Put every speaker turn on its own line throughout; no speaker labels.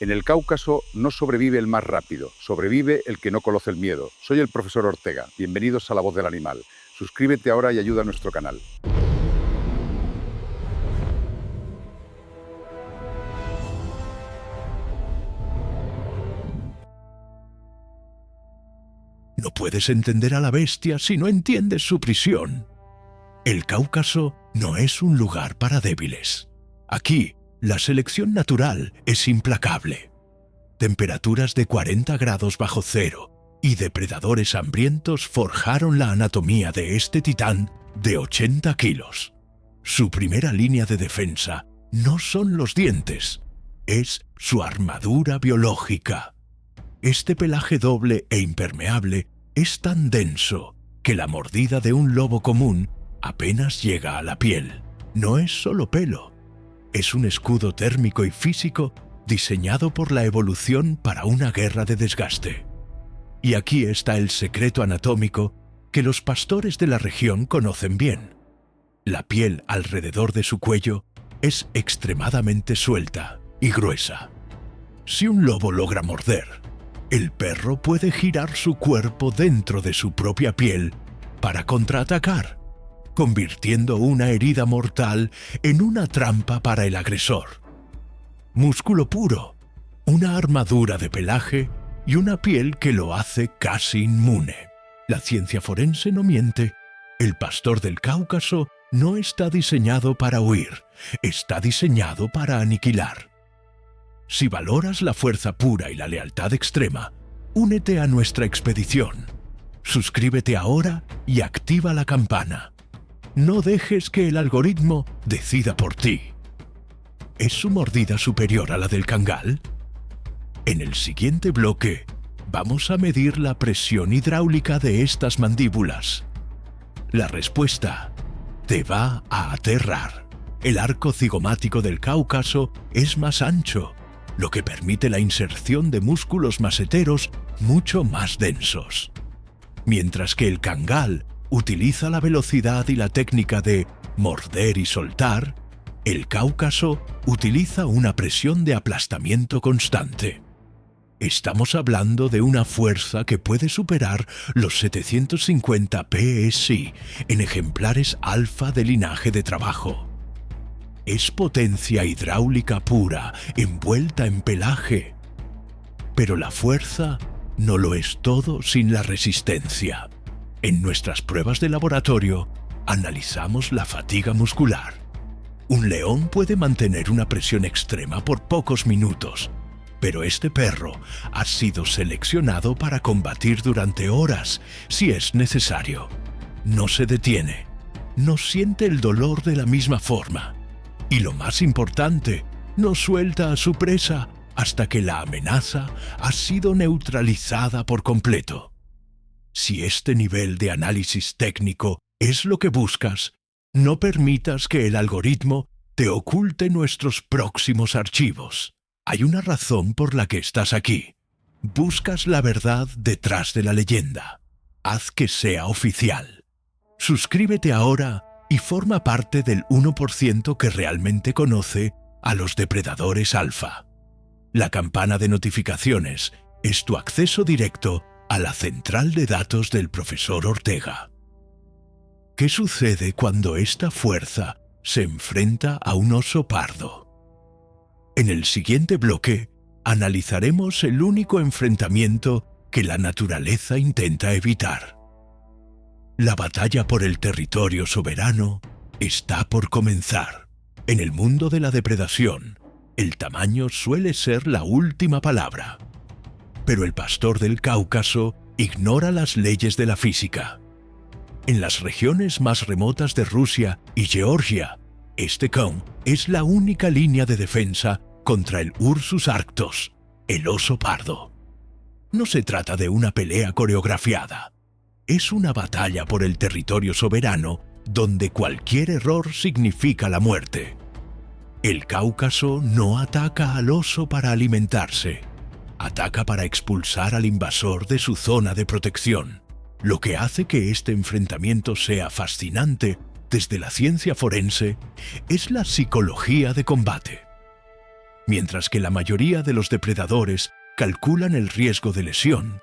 En el Cáucaso no sobrevive el más rápido, sobrevive el que no conoce el miedo. Soy el profesor Ortega. Bienvenidos a La Voz del Animal. Suscríbete ahora y ayuda a nuestro canal.
No puedes entender a la bestia si no entiendes su prisión. El Cáucaso no es un lugar para débiles. Aquí, la selección natural es implacable. Temperaturas de 40 grados bajo cero y depredadores hambrientos forjaron la anatomía de este titán de 80 kilos. Su primera línea de defensa no son los dientes, es su armadura biológica. Este pelaje doble e impermeable es tan denso que la mordida de un lobo común apenas llega a la piel. No es solo pelo, es un escudo térmico y físico diseñado por la evolución para una guerra de desgaste. Y aquí está el secreto anatómico que los pastores de la región conocen bien. La piel alrededor de su cuello es extremadamente suelta y gruesa. Si un lobo logra morder, el perro puede girar su cuerpo dentro de su propia piel para contraatacar, convirtiendo una herida mortal en una trampa para el agresor. Músculo puro, una armadura de pelaje y una piel que lo hace casi inmune. La ciencia forense no miente. El pastor del Cáucaso no está diseñado para huir, está diseñado para aniquilar. Si valoras la fuerza pura y la lealtad extrema, únete a nuestra expedición. Suscríbete ahora y activa la campana. No dejes que el algoritmo decida por ti. ¿Es su mordida superior a la del cangal? En el siguiente bloque, vamos a medir la presión hidráulica de estas mandíbulas. La respuesta te va a aterrar. El arco cigomático del Cáucaso es más ancho, lo que permite la inserción de músculos maseteros mucho más densos. Mientras que el cangal utiliza la velocidad y la técnica de morder y soltar, el Cáucaso utiliza una presión de aplastamiento constante. Estamos hablando de una fuerza que puede superar los 750 PSI en ejemplares alfa de linaje de trabajo. Es potencia hidráulica pura, envuelta en pelaje. Pero la fuerza no lo es todo sin la resistencia. En nuestras pruebas de laboratorio, analizamos la fatiga muscular. Un león puede mantener una presión extrema por pocos minutos, pero este perro ha sido seleccionado para combatir durante horas, si es necesario. No se detiene, no siente el dolor de la misma forma. Y lo más importante, no suelta a su presa hasta que la amenaza ha sido neutralizada por completo. Si este nivel de análisis técnico es lo que buscas, no permitas que el algoritmo te oculte nuestros próximos archivos. Hay una razón por la que estás aquí. Buscas la verdad detrás de la leyenda. Haz que sea oficial. Suscríbete ahora y forma parte del 1% que realmente conoce a los depredadores alfa. La campana de notificaciones es tu acceso directo a la central de datos del profesor Ortega. ¿Qué sucede cuando esta fuerza se enfrenta a un oso pardo? En el siguiente bloque analizaremos el único enfrentamiento que la naturaleza intenta evitar. La batalla por el territorio soberano está por comenzar. En el mundo de la depredación, el tamaño suele ser la última palabra. Pero el pastor del Cáucaso ignora las leyes de la física. En las regiones más remotas de Rusia y Georgia, este cão es la única línea de defensa contra el Ursus arctos, el oso pardo. No se trata de una pelea coreografiada. Es una batalla por el territorio soberano donde cualquier error significa la muerte. El Cáucaso no ataca al oso para alimentarse. Ataca para expulsar al invasor de su zona de protección. Lo que hace que este enfrentamiento sea fascinante desde la ciencia forense es la psicología de combate. Mientras que la mayoría de los depredadores calculan el riesgo de lesión,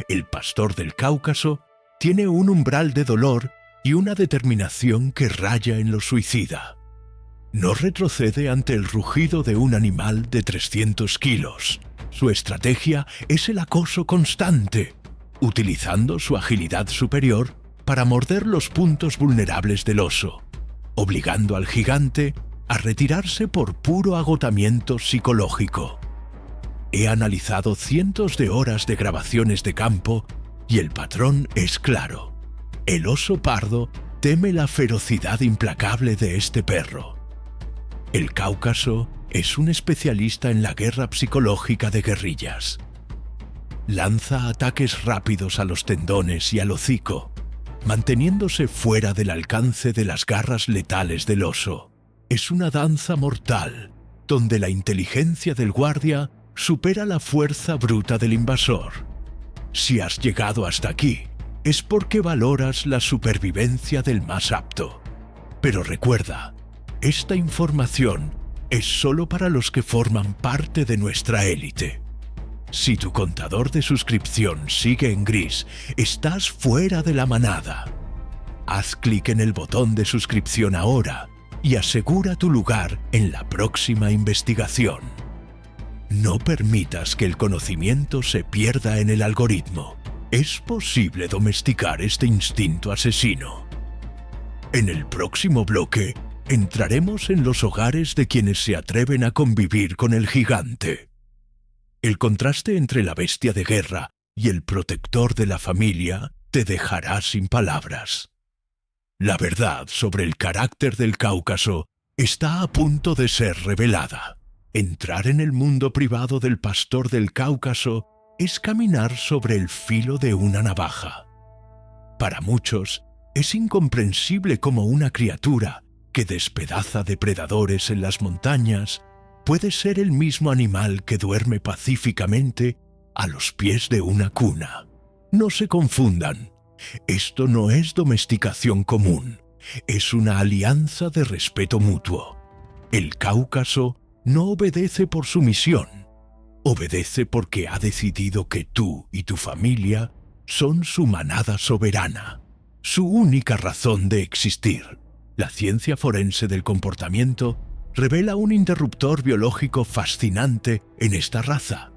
el pastor del Cáucaso tiene un umbral de dolor y una determinación que raya en lo suicida. No retrocede ante el rugido de un animal de 300 kilos. Su estrategia es el acoso constante, utilizando su agilidad superior para morder los puntos vulnerables del oso, obligando al gigante a retirarse por puro agotamiento psicológico. He analizado cientos de horas de grabaciones de campo y el patrón es claro. El oso pardo teme la ferocidad implacable de este perro. El Cáucaso es un especialista en la guerra psicológica de guerrillas. Lanza ataques rápidos a los tendones y al hocico, manteniéndose fuera del alcance de las garras letales del oso. Es una danza mortal, donde la inteligencia del guardia supera la fuerza bruta del invasor. Si has llegado hasta aquí, es porque valoras la supervivencia del más apto. Pero recuerda, esta información es solo para los que forman parte de nuestra élite. Si tu contador de suscripción sigue en gris, estás fuera de la manada. Haz clic en el botón de suscripción ahora y asegura tu lugar en la próxima investigación. No permitas que el conocimiento se pierda en el algoritmo. Es posible domesticar este instinto asesino. En el próximo bloque, entraremos en los hogares de quienes se atreven a convivir con el gigante. El contraste entre la bestia de guerra y el protector de la familia te dejará sin palabras. La verdad sobre el carácter del Cáucaso está a punto de ser revelada. Entrar en el mundo privado del pastor del Cáucaso es caminar sobre el filo de una navaja. Para muchos, es incomprensible cómo una criatura que despedaza depredadores en las montañas puede ser el mismo animal que duerme pacíficamente a los pies de una cuna. No se confundan, esto no es domesticación común, es una alianza de respeto mutuo. El Cáucaso no obedece por sumisión, obedece porque ha decidido que tú y tu familia son su manada soberana, su única razón de existir. La ciencia forense del comportamiento revela un interruptor biológico fascinante en esta raza.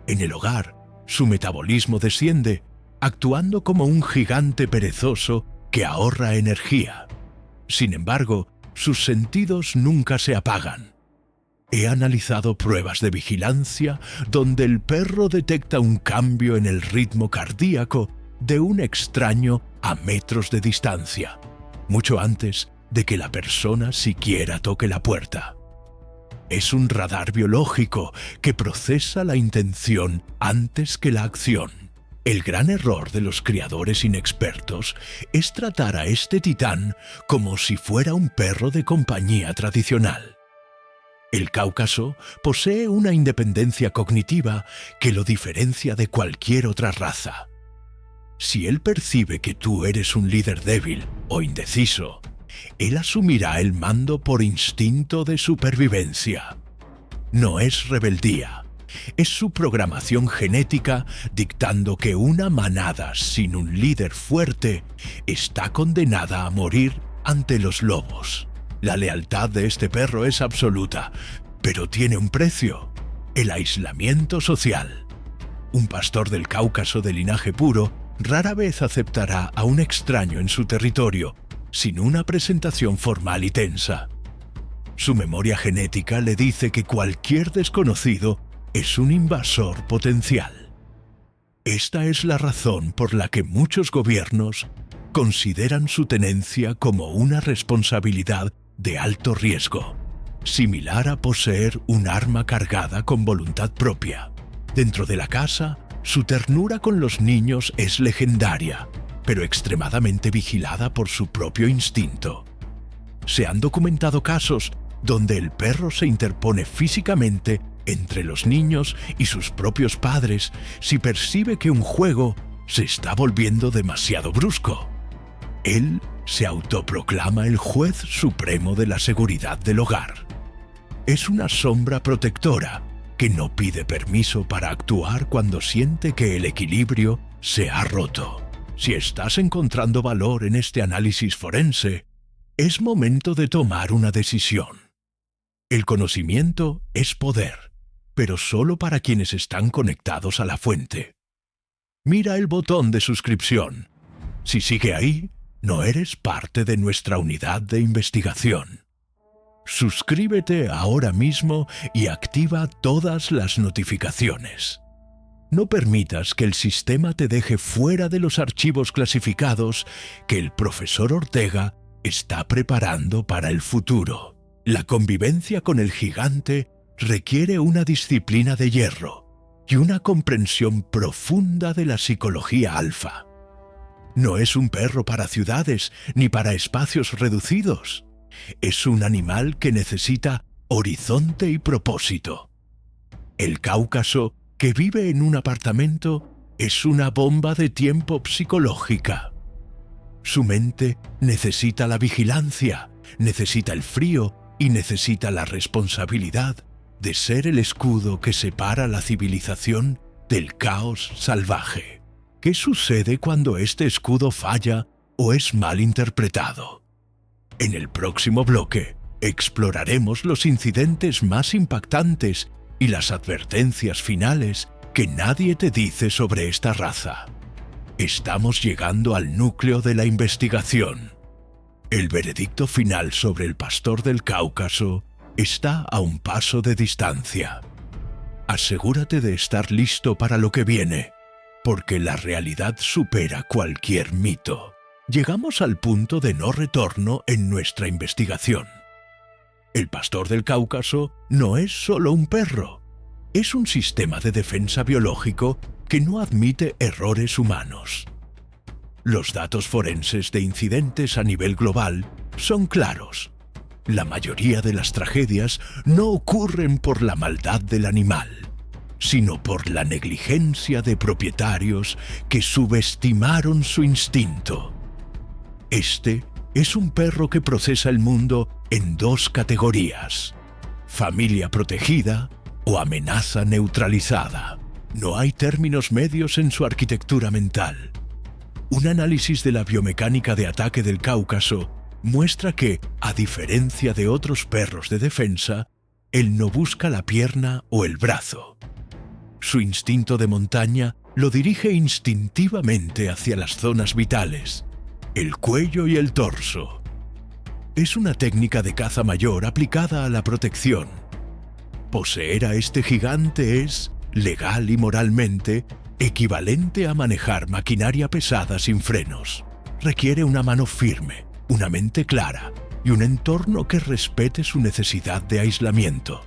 En el hogar, su metabolismo desciende, actuando como un gigante perezoso que ahorra energía. Sin embargo, sus sentidos nunca se apagan. He analizado pruebas de vigilancia donde el perro detecta un cambio en el ritmo cardíaco de un extraño a metros de distancia, mucho antes de que la persona siquiera toque la puerta. Es un radar biológico que procesa la intención antes que la acción. El gran error de los criadores inexpertos es tratar a este titán como si fuera un perro de compañía tradicional. El Cáucaso posee una independencia cognitiva que lo diferencia de cualquier otra raza. Si él percibe que tú eres un líder débil o indeciso, él asumirá el mando por instinto de supervivencia. No es rebeldía, es su programación genética dictando que una manada sin un líder fuerte está condenada a morir ante los lobos. La lealtad de este perro es absoluta, pero tiene un precio: el aislamiento social. Un pastor del Cáucaso de linaje puro rara vez aceptará a un extraño en su territorio sin una presentación formal y tensa. Su memoria genética le dice que cualquier desconocido es un invasor potencial. Esta es la razón por la que muchos gobiernos consideran su tenencia como una responsabilidad de alto riesgo, similar a poseer un arma cargada con voluntad propia. Dentro de la casa, su ternura con los niños es legendaria, pero extremadamente vigilada por su propio instinto. Se han documentado casos donde el perro se interpone físicamente entre los niños y sus propios padres si percibe que un juego se está volviendo demasiado brusco. Él se autoproclama el juez supremo de la seguridad del hogar. Es una sombra protectora que no pide permiso para actuar cuando siente que el equilibrio se ha roto. Si estás encontrando valor en este análisis forense, es momento de tomar una decisión. El conocimiento es poder, pero solo para quienes están conectados a la fuente. Mira el botón de suscripción. Si sigue ahí, no eres parte de nuestra unidad de investigación. Suscríbete ahora mismo y activa todas las notificaciones. No permitas que el sistema te deje fuera de los archivos clasificados que el profesor Ortega está preparando para el futuro. La convivencia con el gigante requiere una disciplina de hierro y una comprensión profunda de la psicología alfa. No es un perro para ciudades ni para espacios reducidos. Es un animal que necesita horizonte y propósito. El Cáucaso, que vive en un apartamento, es una bomba de tiempo psicológica. Su mente necesita la vigilancia, necesita el frío y necesita la responsabilidad de ser el escudo que separa la civilización del caos salvaje. ¿Qué sucede cuando este escudo falla o es mal interpretado? En el próximo bloque exploraremos los incidentes más impactantes y las advertencias finales que nadie te dice sobre esta raza. Estamos llegando al núcleo de la investigación. El veredicto final sobre el pastor del Cáucaso está a un paso de distancia. Asegúrate de estar listo para lo que viene, porque la realidad supera cualquier mito. Llegamos al punto de no retorno en nuestra investigación. El pastor del Cáucaso no es solo un perro, es un sistema de defensa biológico que no admite errores humanos. Los datos forenses de incidentes a nivel global son claros. La mayoría de las tragedias no ocurren por la maldad del animal, sino por la negligencia de propietarios que subestimaron su instinto. Este es un perro que procesa el mundo en dos categorías: familia protegida o amenaza neutralizada. No hay términos medios en su arquitectura mental. Un análisis de la biomecánica de ataque del Cáucaso muestra que, a diferencia de otros perros de defensa, él no busca la pierna o el brazo. Su instinto de montaña lo dirige instintivamente hacia las zonas vitales, el cuello y el torso. Es una técnica de caza mayor aplicada a la protección. Poseer a este gigante es, legal y moralmente, equivalente a manejar maquinaria pesada sin frenos. Requiere una mano firme, una mente clara y un entorno que respete su necesidad de aislamiento.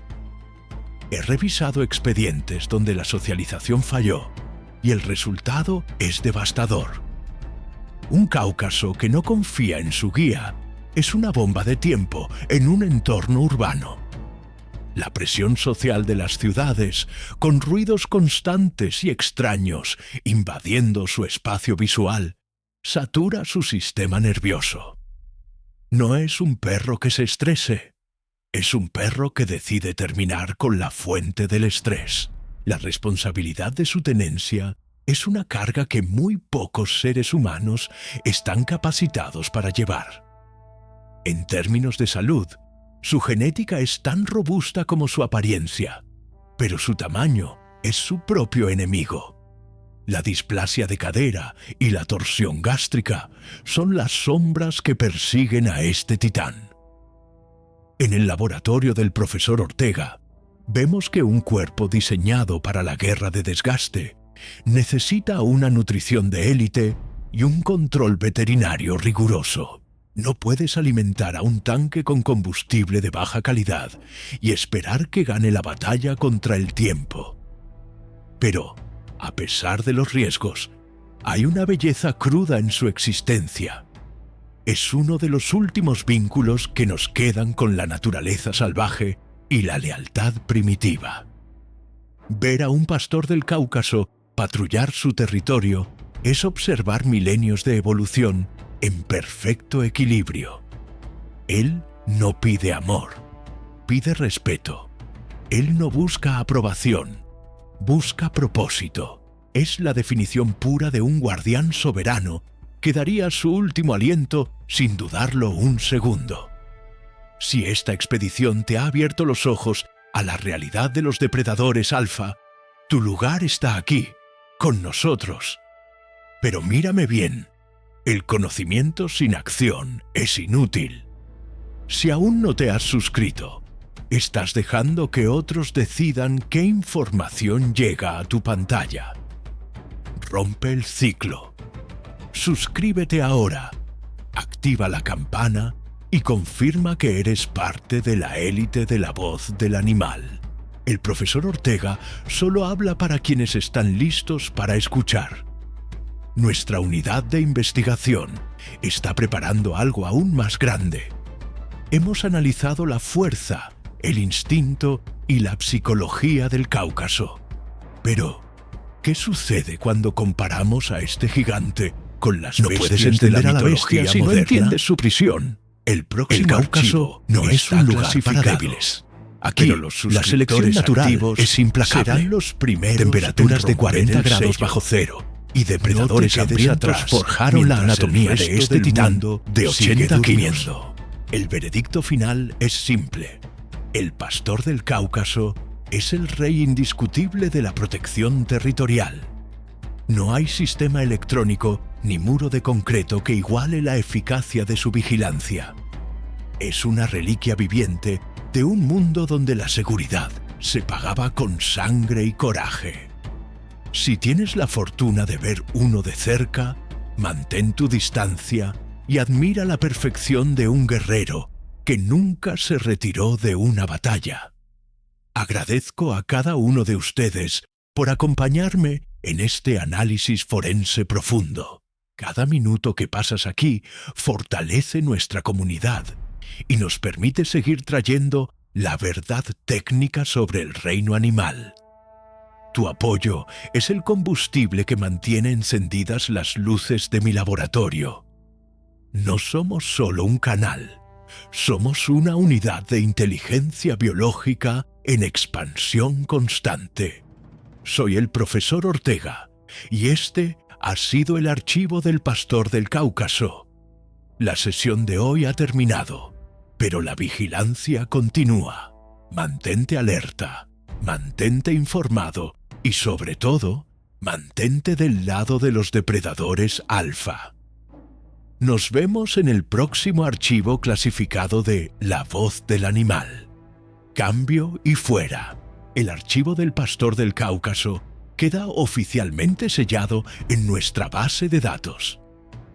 He revisado expedientes donde la socialización falló y el resultado es devastador. Un cáucaso que no confía en su guía es una bomba de tiempo en un entorno urbano. La presión social de las ciudades, con ruidos constantes y extraños invadiendo su espacio visual, satura su sistema nervioso. No es un perro que se estrese, es un perro que decide terminar con la fuente del estrés. La responsabilidad de su tenencia es una carga que muy pocos seres humanos están capacitados para llevar. En términos de salud, su genética es tan robusta como su apariencia, pero su tamaño es su propio enemigo. La displasia de cadera y la torsión gástrica son las sombras que persiguen a este titán. En el laboratorio del profesor Ortega, vemos que un cuerpo diseñado para la guerra de desgaste necesita una nutrición de élite y un control veterinario riguroso. No puedes alimentar a un tanque con combustible de baja calidad y esperar que gane la batalla contra el tiempo. Pero, a pesar de los riesgos, hay una belleza cruda en su existencia. Es uno de los últimos vínculos que nos quedan con la naturaleza salvaje y la lealtad primitiva. Ver a un pastor del Cáucaso patrullar su territorio es observar milenios de evolución en perfecto equilibrio. Él no pide amor, pide respeto. Él no busca aprobación, busca propósito. Es la definición pura de un guardián soberano que daría su último aliento sin dudarlo un segundo. Si esta expedición te ha abierto los ojos a la realidad de los depredadores alfa, tu lugar está aquí, con nosotros. Pero mírame bien, el conocimiento sin acción es inútil. Si aún no te has suscrito, estás dejando que otros decidan qué información llega a tu pantalla. Rompe el ciclo. Suscríbete ahora, activa la campana y confirma que eres parte de la élite de la voz del animal. El profesor Ortega solo habla para quienes están listos para escuchar. Nuestra unidad de investigación está preparando algo aún más grande. Hemos analizado la fuerza, el instinto y la psicología del Cáucaso. Pero, ¿qué sucede cuando comparamos a este gigante con las bestias? No puedes entender a la bestia si no entiendes su prisión. El Cáucaso no es un lugar para débiles. Aquí, la selección natural es implacable. Serán los primeros temperaturas de 40 grados bajo cero. Y depredadores hambrientos forjaron la anatomía de este titán de 80 kilos. El veredicto final es simple. El pastor del Cáucaso es el rey indiscutible de la protección territorial. No hay sistema electrónico ni muro de concreto que iguale la eficacia de su vigilancia. Es una reliquia viviente de un mundo donde la seguridad se pagaba con sangre y coraje. Si tienes la fortuna de ver uno de cerca, mantén tu distancia y admira la perfección de un guerrero que nunca se retiró de una batalla. Agradezco a cada uno de ustedes por acompañarme en este análisis forense profundo. Cada minuto que pasas aquí fortalece nuestra comunidad y nos permite seguir trayendo la verdad técnica sobre el reino animal. Tu apoyo es el combustible que mantiene encendidas las luces de mi laboratorio. No somos solo un canal, somos una unidad de inteligencia biológica en expansión constante. Soy el profesor Ortega, y este ha sido el archivo del pastor del Cáucaso. La sesión de hoy ha terminado, pero la vigilancia continúa. Mantente alerta, mantente informado y, sobre todo, mantente del lado de los depredadores alfa. Nos vemos en el próximo archivo clasificado de La Voz del Animal. Cambio y fuera. El archivo del pastor del Cáucaso queda oficialmente sellado en nuestra base de datos.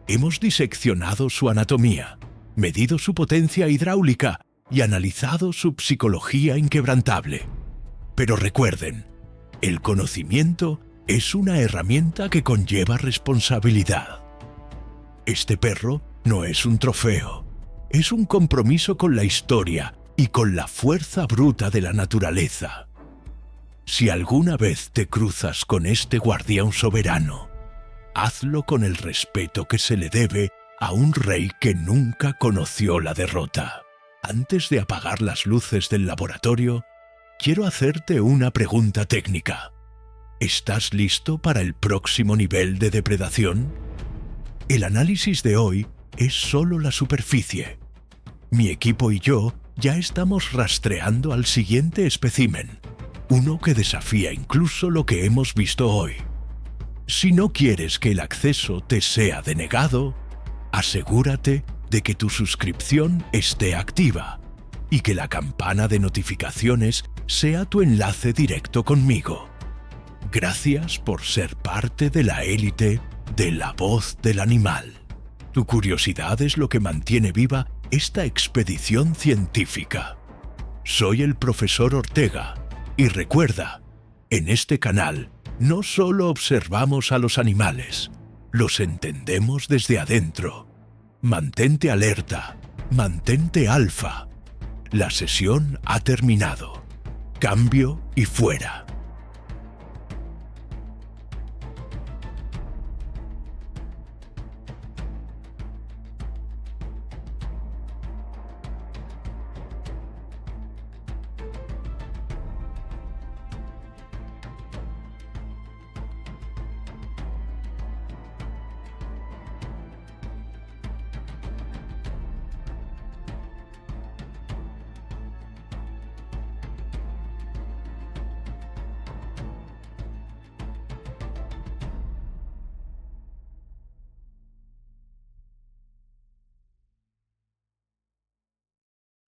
Hemos diseccionado su anatomía, medido su potencia hidráulica y analizado su psicología inquebrantable. Pero recuerden, el conocimiento es una herramienta que conlleva responsabilidad. Este perro no es un trofeo, es un compromiso con la historia y con la fuerza bruta de la naturaleza. Si alguna vez te cruzas con este guardián soberano, hazlo con el respeto que se le debe a un rey que nunca conoció la derrota. Antes de apagar las luces del laboratorio, quiero hacerte una pregunta técnica. ¿Estás listo para el próximo nivel de depredación? El análisis de hoy es solo la superficie. Mi equipo y yo ya estamos rastreando al siguiente espécimen, uno que desafía incluso lo que hemos visto hoy. Si no quieres que el acceso te sea denegado, asegúrate de que tu suscripción esté activa y que la campana de notificaciones sea tu enlace directo conmigo. Gracias por ser parte de la élite de La Voz del Animal. Tu curiosidad es lo que mantiene viva esta expedición científica. Soy el profesor Ortega y recuerda, en este canal no solo observamos a los animales, los entendemos desde adentro. Mantente alerta, mantente alfa. La sesión ha terminado. Cambio y fuera.